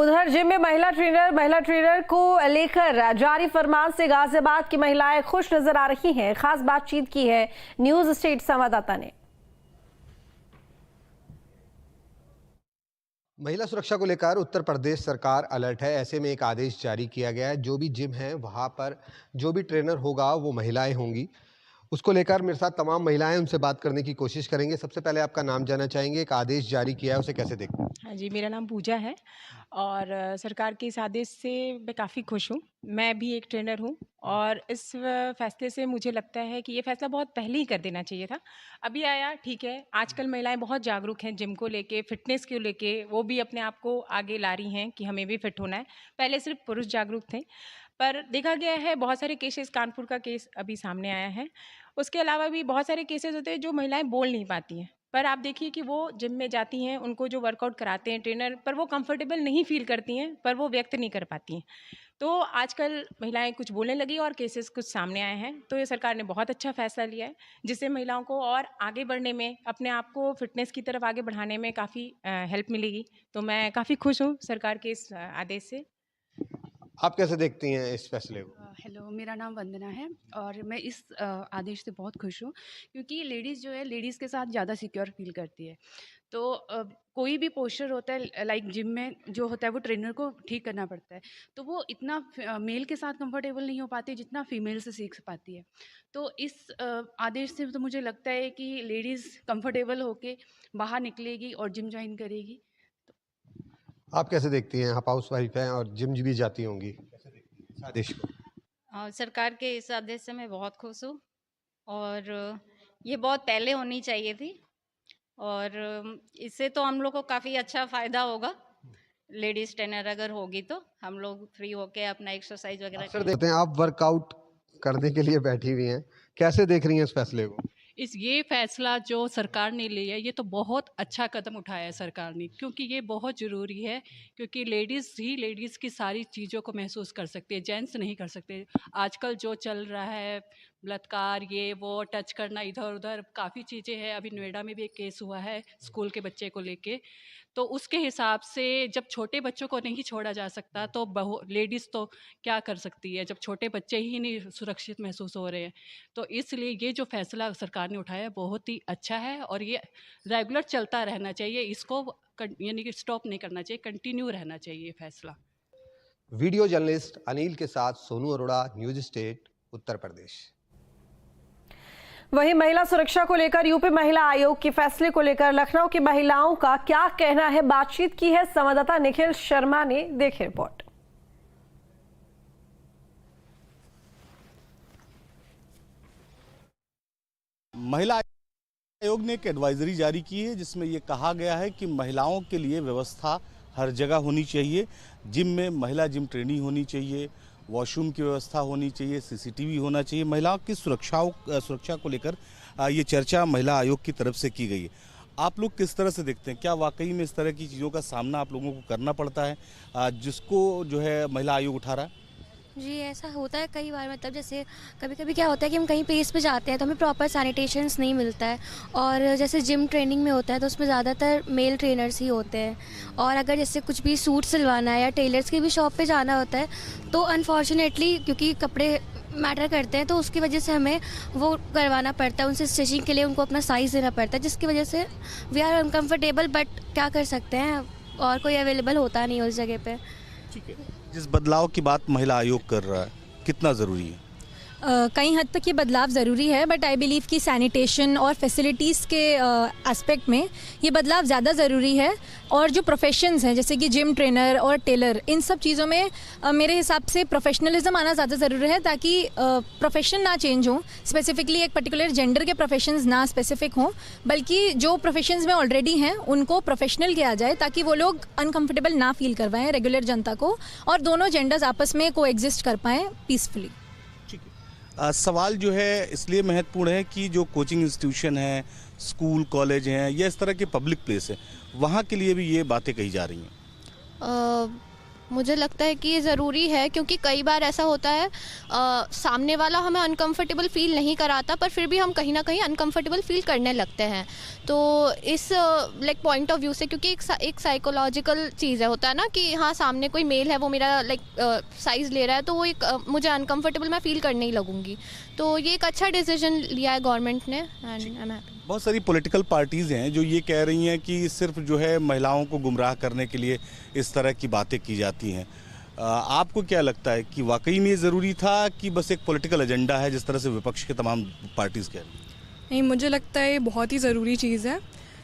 उधर जिम में महिला ट्रेनर को लेकर जारी फरमान से गाजियाबाद की महिलाएं खुश नजर आ रही हैं। खास बातचीत की है न्यूज स्टेट संवाददाता ने। महिला सुरक्षा को लेकर उत्तर प्रदेश सरकार अलर्ट है। ऐसे में एक आदेश जारी किया गया है, जो भी जिम है वहां पर जो भी ट्रेनर होगा वो महिलाएं होंगी। उसको लेकर मेरे साथ तमाम महिलाएं, उनसे बात करने की कोशिश करेंगे। सबसे पहले आपका नाम जानना चाहेंगे। एक आदेश जारी किया है, उसे कैसे देखते हैं? हाँ जी, मेरा नाम पूजा है और सरकार के इस आदेश से मैं काफ़ी खुश हूँ। मैं भी एक ट्रेनर हूँ और इस फैसले से मुझे लगता है कि ये फैसला बहुत पहले ही कर देना चाहिए था। अभी आया ठीक है, आजकल महिलाएं बहुत जागरूक हैं जिम को लेके, फिटनेस को लेके, वो भी अपने आप को आगे ला रही हैं कि हमें भी फिट होना है। पहले सिर्फ पुरुष जागरूक थे, पर देखा गया है बहुत सारे केसेस, कानपुर का केस अभी सामने आया है। उसके अलावा भी बहुत सारे केसेस होते हैं जो महिलाएं बोल नहीं पाती हैं, पर आप देखिए कि वो जिम में जाती हैं, उनको जो वर्कआउट कराते हैं ट्रेनर, पर वो कंफर्टेबल नहीं फील करती हैं, पर वो व्यक्त नहीं कर पाती हैं। तो आजकल महिलाएं कुछ बोलने लगी और केसेस कुछ सामने आए हैं। तो ये सरकार ने बहुत अच्छा फैसला लिया है, जिससे महिलाओं को और आगे बढ़ने में, अपने आप को फिटनेस की तरफ आगे बढ़ाने में काफ़ी हेल्प मिलेगी। तो मैं काफ़ी खुश हूँ सरकार के इस आदेश से। आप कैसे देखती हैं इस फैसले को? हेलो, मेरा नाम वंदना है और मैं इस आदेश से बहुत खुश हूँ, क्योंकि लेडीज़ जो है लेडीज़ के साथ ज़्यादा सिक्योर फील करती है। तो कोई भी पोस्चर होता है लाइक जिम में जो होता है वो ट्रेनर को ठीक करना पड़ता है, तो वो इतना मेल के साथ कंफर्टेबल नहीं हो पाती जितना फीमेल से सीख पाती है। तो इस आदेश से तो मुझे लगता है कि लेडीज़ कंफर्टेबल होके बाहर निकलेगी और जिम ज्वाइन करेगी। आप कैसे देखती हैं? आप हाउस वाइफ हैं और जिम भी जाती होंगी, कैसे देखती हैं इस आदेश को? सरकार के इस आदेश से मैं बहुत खुश हूँ और ये बहुत पहले होनी चाहिए थी और इससे तो हम लोग को काफ़ी अच्छा फ़ायदा होगा। लेडीज़ ट्रेनर अगर होगी तो हम लोग फ्री होके अपना एक्सरसाइज वगैरह अक्सर देखते हैं आप वर्कआउट करने के लिए बैठी हुई हैं, कैसे देख रही हैं इस फैसले को? ये फैसला जो सरकार ने लिया ये तो बहुत अच्छा कदम उठाया है सरकार ने, क्योंकि ये बहुत ज़रूरी है। क्योंकि लेडीज़ ही लेडीज़ की सारी चीज़ों को महसूस कर सकती है, जेंट्स नहीं कर सकते। आजकल जो चल रहा है बलात्कार, ये वो टच करना, इधर उधर काफ़ी चीज़ें हैं। अभी नोएडा में भी एक केस हुआ है स्कूल के बच्चे को लेके। तो उसके हिसाब से जब छोटे बच्चों को नहीं छोड़ा जा सकता तो लेडीज़ तो क्या कर सकती है, जब छोटे बच्चे ही नहीं सुरक्षित महसूस हो रहे हैं। तो इसलिए ये जो फैसला सरकार ने उठाया बहुत ही अच्छा है और ये रेगुलर चलता रहना चाहिए। इसको यानी कि स्टॉप नहीं करना चाहिए, कंटिन्यू रहना चाहिए ये फैसला। वीडियो जर्नलिस्ट अनिल के साथ सोनू अरोड़ा, न्यूज स्टेट, उत्तर प्रदेश। वहीं महिला सुरक्षा को लेकर यूपी महिला आयोग के फैसले को लेकर लखनऊ की महिलाओं का क्या कहना है, बातचीत की है संवाददाता निखिल शर्मा ने। देखिए रिपोर्ट। महिला आयोग ने एक एडवाइजरी जारी की है, जिसमें ये कहा गया है कि महिलाओं के लिए व्यवस्था हर जगह होनी चाहिए। जिम में महिला जिम ट्रेनी होनी चाहिए, वॉशरूम की व्यवस्था होनी चाहिए, सीसीटीवी होना चाहिए। महिलाओं की सुरक्षा को लेकर ये चर्चा महिला आयोग की तरफ से की गई है। आप लोग किस तरह से देखते हैं? क्या वाकई में इस तरह की चीज़ों का सामना आप लोगों को करना पड़ता है, जिसको जो है महिला आयोग उठा रहा है? जी, ऐसा होता है कई बार। मतलब जैसे कभी कभी क्या होता है कि हम कहीं प्लेस पे जाते हैं तो हमें प्रॉपर सैनिटेशंस नहीं मिलता है, और जैसे जिम ट्रेनिंग में होता है तो उसमें ज़्यादातर मेल ट्रेनर्स ही होते हैं। और अगर जैसे कुछ भी सूट सिलवाना है या टेलर्स की भी शॉप पे जाना होता है तो अनफॉर्चुनेटली, क्योंकि कपड़े मैटर करते हैं, तो उसकी वजह से हमें वो करवाना पड़ता है। उनसे स्टिचिंग के लिए उनको अपना साइज़ देना पड़ता है, जिसकी वजह से वी आर अनकम्फर्टेबल। बट क्या कर सकते हैं, और कोई अवेलेबल होता नहीं उस जगह पे। ठीक है, जिस बदलाव की बात महिला आयोग कर रहा है, कितना ज़रूरी है? कई हद तक ये बदलाव ज़रूरी है, बट आई बिलीव कि सैनिटेशन और फैसिलिटीज़ के एस्पेक्ट में ये बदलाव ज़्यादा ज़रूरी है। और जो प्रोफेशंस हैं जैसे कि जिम ट्रेनर और टेलर, इन सब चीज़ों में मेरे हिसाब से प्रोफेशनलिज्म आना ज़्यादा ज़रूरी है, ताकि प्रोफेशन ना चेंज हो, स्पेसिफिकली एक पर्टिकुलर जेंडर के प्रोफेशंस ना स्पेसिफिक हों, बल्कि जो प्रोफेशंस में ऑलरेडी हैं उनको प्रोफेशनल किया जाए, ताकि वो लोग अनकम्फर्टेबल ना फील करवाएं रेगुलर जनता को, और दोनों जेंडर्स आपस में को एग्जिस्ट कर पाएँ पीसफुली। सवाल जो है इसलिए महत्वपूर्ण है कि जो कोचिंग इंस्टीट्यूशन है, स्कूल कॉलेज हैं या इस तरह के पब्लिक प्लेस है, वहाँ के लिए भी ये बातें कही जा रही हैं। मुझे लगता है कि ये ज़रूरी है, क्योंकि कई बार ऐसा होता है सामने वाला हमें अनकंफर्टेबल फ़ील नहीं कराता, पर फिर भी हम कहीं ना कहीं अनकंफर्टेबल फ़ील करने लगते हैं। तो इस लाइक पॉइंट ऑफ व्यू से, क्योंकि एक साइकोलॉजिकल चीज़ है, होता है ना कि हाँ सामने कोई मेल है, वो मेरा लाइक साइज़ ले रहा है, तो वो एक मुझे अनकंफर्टेबल मैं फ़ील करने ही लगूंगी। तो ये एक अच्छा डिसीजन लिया है गवर्नमेंट ने, एंड आई एम हैप्पी। बहुत सारी पॉलिटिकल पार्टीज़ हैं जो ये कह रही हैं कि सिर्फ जो है महिलाओं को गुमराह करने के लिए इस तरह की बातें की जाती हैं। आपको क्या लगता है कि वाकई में ये ज़रूरी था कि बस एक पॉलिटिकल एजेंडा है, जिस तरह से विपक्ष के तमाम पार्टीज़ कह रही हैं? नहीं, मुझे लगता है ये बहुत ही ज़रूरी चीज़ है,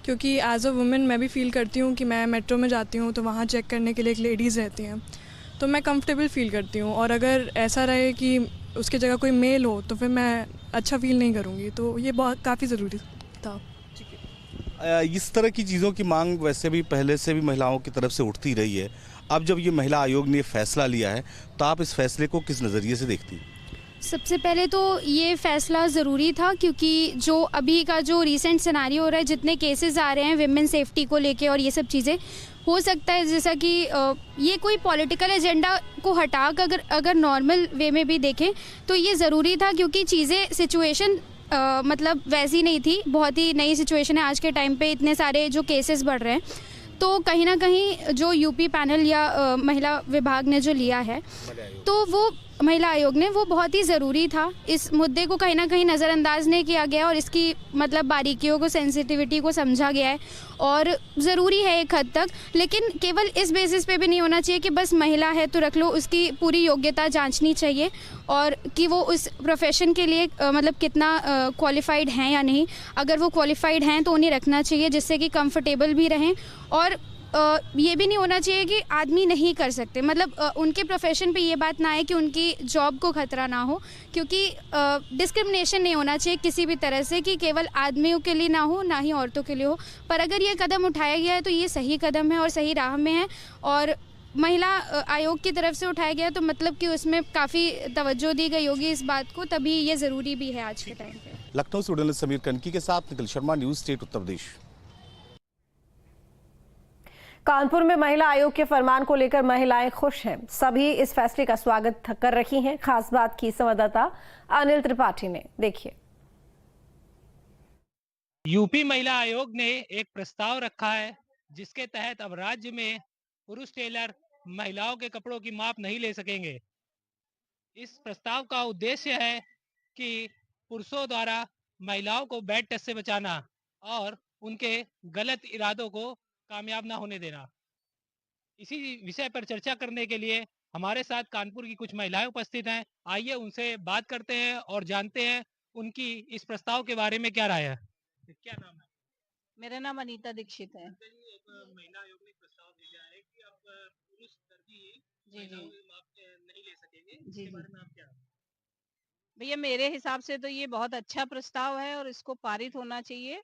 क्योंकि एज अ वुमेन मैं भी फील करती हूँ कि मैं मेट्रो में जाती हूँ तो वहाँ चेक करने के लिए एक लेडीज़ रहती हैं, तो मैं कंफर्टेबल फील करती हूँ। और अगर ऐसा रहे कि उसकी जगह कोई मेल हो तो फिर मैं अच्छा फील नहीं करूँगी, तो ये बहुत काफ़ी ज़रूरी था। इस तरह की चीज़ों की मांग वैसे भी पहले से भी महिलाओं की तरफ से उठती रही है। अब जब ये महिला आयोग ने फैसला लिया है तो आप इस फैसले को किस नज़रिए से देखती हैं? सबसे पहले तो ये फ़ैसला ज़रूरी था, क्योंकि जो अभी का जो रीसेंट सिनेरियो हो रहा है, जितने केसेस आ रहे हैं विमेन सेफ्टी को लेके और ये सब चीज़ें, हो सकता है जैसा कि ये कोई पॉलिटिकल एजेंडा को हटा कर अगर नॉर्मल वे में भी देखें तो ये ज़रूरी था, क्योंकि चीज़ें सिचुएशन मतलब वैसी नहीं थी, बहुत ही नई सिचुएशन है आज के टाइम पे, इतने सारे जो केसेस बढ़ रहे हैं। तो कहीं ना कहीं जो यूपी पैनल या महिला विभाग ने जो लिया है, तो वो महिला आयोग ने, वो बहुत ही ज़रूरी था। इस मुद्दे को कहीं ना कहीं नज़रअंदाज नहीं किया गया और इसकी मतलब बारीकियों को, सेंसिटिविटी को समझा गया है और ज़रूरी है एक हद तक। लेकिन केवल इस बेसिस पे भी नहीं होना चाहिए कि बस महिला है तो रख लो, उसकी पूरी योग्यता जांचनी चाहिए और कि वो उस प्रोफेशन के लिए मतलब कितना क्वालिफाइड हैं या नहीं। अगर वो क्वालिफाइड हैं तो उन्हें रखना चाहिए, जिससे कि कंफर्टेबल भी रहें। और ये भी नहीं होना चाहिए कि आदमी नहीं कर सकते, मतलब उनके प्रोफेशन पे ये बात ना आए कि उनकी जॉब को खतरा ना हो, क्योंकि डिस्क्रिमिनेशन नहीं होना चाहिए किसी भी तरह से कि केवल आदमियों के लिए ना हो, ना ही औरतों के लिए हो। पर अगर ये कदम उठाया गया है तो ये सही कदम है और सही राह में है, और महिला आयोग की तरफ से उठाया गया तो मतलब कि उसमें काफ़ी तवज्जो दी गई होगी इस बात को, तभी ये ज़रूरी भी है आज के टाइम पे। लखनऊ से जर्नलिस्ट समीर कनकी के साथ निखिल शर्मा, न्यूज़ स्टेट उत्तर प्रदेश। कानपुर में महिला आयोग के फरमान को लेकर महिलाएं खुश हैं। सभी इस फैसले का स्वागत कर रही हैं। खास बात की संवाददाता अनिल त्रिपाठी ने, देखिए। यूपी महिला आयोग ने एक प्रस्ताव रखा है जिसके तहत अब राज्य में पुरुष टेलर महिलाओं के कपड़ों की माप नहीं ले सकेंगे। इस प्रस्ताव का उद्देश्य है कि पुरुषों द्वारा महिलाओं को बैड टच से बचाना और उनके गलत इरादों को कामयाब ना होने देना। इसी विषय पर चर्चा करने के लिए हमारे साथ कानपुर की कुछ महिलाएं उपस्थित हैं। आइए उनसे बात करते हैं और जानते हैं उनकी इस प्रस्ताव के बारे में क्या राय है। क्या नाम है? मेरा नाम अनीता दीक्षित है। महिला आयोग ने प्रस्ताव भेजा है कि अब पुरुष दर्जी जी माप नहीं ले सकेंगे। जी इसके बारे में आप क्या? भैया, मेरे हिसाब से तो ये बहुत अच्छा प्रस्ताव है और इसको पारित होना चाहिए,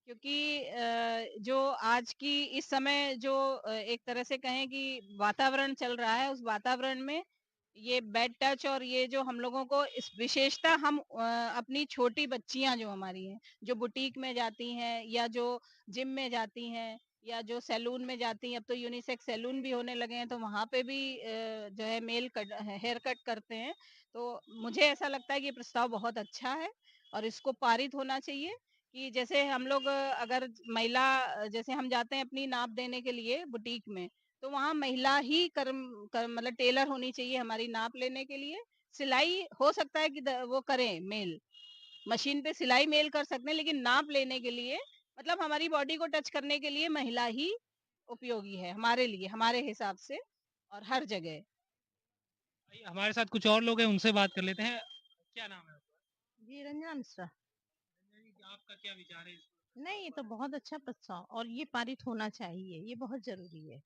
क्योंकि जो आज की इस समय जो एक तरह से कहें कि वातावरण चल रहा है, उस वातावरण में ये बैड टच और ये जो हम लोगों को इस विशेषता हम अपनी छोटी बच्चियां जो हमारी हैं, जो बुटीक में जाती हैं या जो जिम में जाती हैं या जो सैलून में जाती हैं, अब तो यूनिसेक्स सैलून भी होने लगे हैं, तो वहां पे भी जो है मेल कट हेयर कट करते हैं। तो मुझे ऐसा लगता है कि ये प्रस्ताव बहुत अच्छा है और इसको पारित होना चाहिए। कि जैसे हम लोग अगर महिला जैसे हम जाते हैं अपनी नाप देने के लिए बुटीक में, तो वहाँ महिला ही मतलब टेलर होनी चाहिए हमारी नाप लेने के लिए। सिलाई हो सकता है कि वो करें मेल, मशीन पे सिलाई मेल कर सकते हैं, लेकिन नाप लेने के लिए मतलब हमारी बॉडी को टच करने के लिए महिला ही उपयोगी है हमारे लिए, हमारे हिसाब से और हर जगह। हमारे साथ कुछ और लोग हैं, उनसे बात कर लेते हैं। क्या नाम है आपका? जी, रंजना मिश्रा। आपका क्या विचार है? नहीं, ये तो बहुत अच्छा प्रस्ताव और ये पारित होना चाहिए, ये बहुत जरूरी है,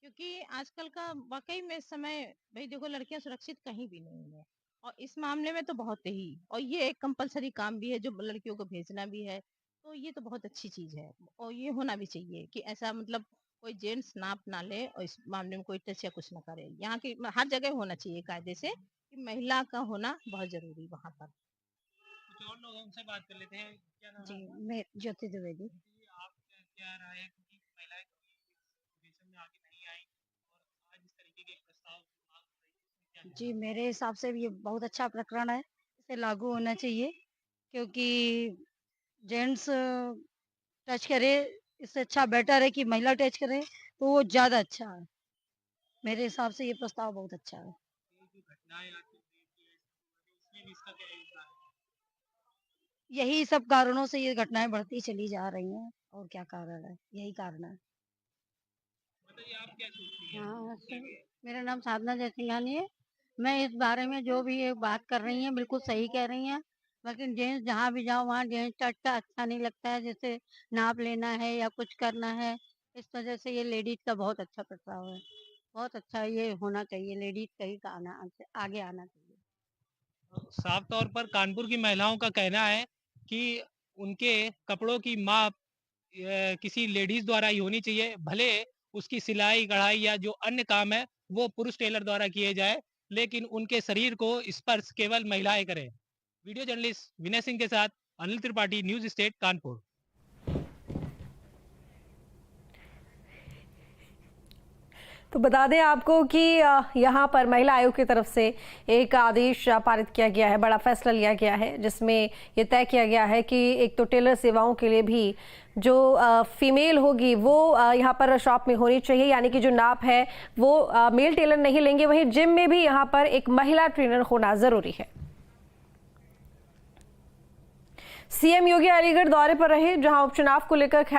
क्योंकि आजकल का वाकई में समय, भाई देखो लड़कियां सुरक्षित कहीं भी नहीं है और इस मामले में तो बहुत ही, और ये एक कंपलसरी काम भी है जो लड़कियों को भेजना भी है, तो ये तो बहुत अच्छी चीज है और ये होना भी चाहिए कि ऐसा मतलब कोई जेंट्स नाप ना ले और इस मामले में कोई टच या कुछ ना करे। यहाँ की हर जगह होना चाहिए कायदे से कि महिला का होना बहुत जरूरी वहां पर। कुछ और लोग हैं, उनसे बात कर लेते हैं। क्या नाम जी, है? मैं ज्योति द्विवेदी। आप क्या राय है कि महिलाएं में आगे नहीं आई और आज इस तरीके के जी, मेरे हिसाब से ये बहुत अच्छा प्रकरण है, इसे लागू होना चाहिए क्योंकि जेंट्स टच करे इससे अच्छा बेटर है कि महिला टच करे तो वो ज़्यादा अच्छा है। मेरे हिसाब से ये प्रस्ताव बहुत अच्छा है। यही सब कारणों से ये घटनाएँ बढ़ती चली जा रही हैं और क्या कारण है, यही कारण है। हाँ, सर मेरा नाम साधना जयसिंघानी है। मैं इस बारे में जो भी ये बात कर रही हैं बिल्कुल सही कह रही हैं। लेकिन जेंट्स जहाँ भी जाओ वहाँ जेंट्स टच का अच्छा नहीं लगता है, जैसे नाप लेना है या कुछ करना है। इस वजह से ये लेडीज़ का बहुत अच्छा प्रस्ताव है। बहुत अच्छा ये होना चाहिए, लेडीज़ का ही आगे आना चाहिए। साफ तौर पर कानपुर की महिलाओं का कहना है कि उनके कपड़ों की माप किसी लेडीज द्वारा ही होनी चाहिए, भले उसकी सिलाई कढ़ाई या जो अन्य काम है वो पुरुष टेलर द्वारा किए जाए, लेकिन उनके शरीर को स्पर्श केवल महिलाएं करें। वीडियो जर्नलिस्ट विनय सिंह के साथ अनिल त्रिपाठी, न्यूज स्टेट कानपुर। तो बता दें आपको कि यहाँ पर महिला आयोग की तरफ से एक आदेश पारित किया गया है, बड़ा फैसला लिया गया है, जिसमें ये तय किया गया है कि एक तो टेलर सेवाओं के लिए भी जो फीमेल होगी वो यहाँ पर शॉप में होनी चाहिए, यानी कि जो नाप है वो मेल टेलर नहीं लेंगे। वहीं जिम में भी यहाँ पर एक महिला ट्रेनर होना जरूरी है। सीएम योगी अलीगढ़ दौरे पर रहे, जहां उपचुनाव को लेकर खैर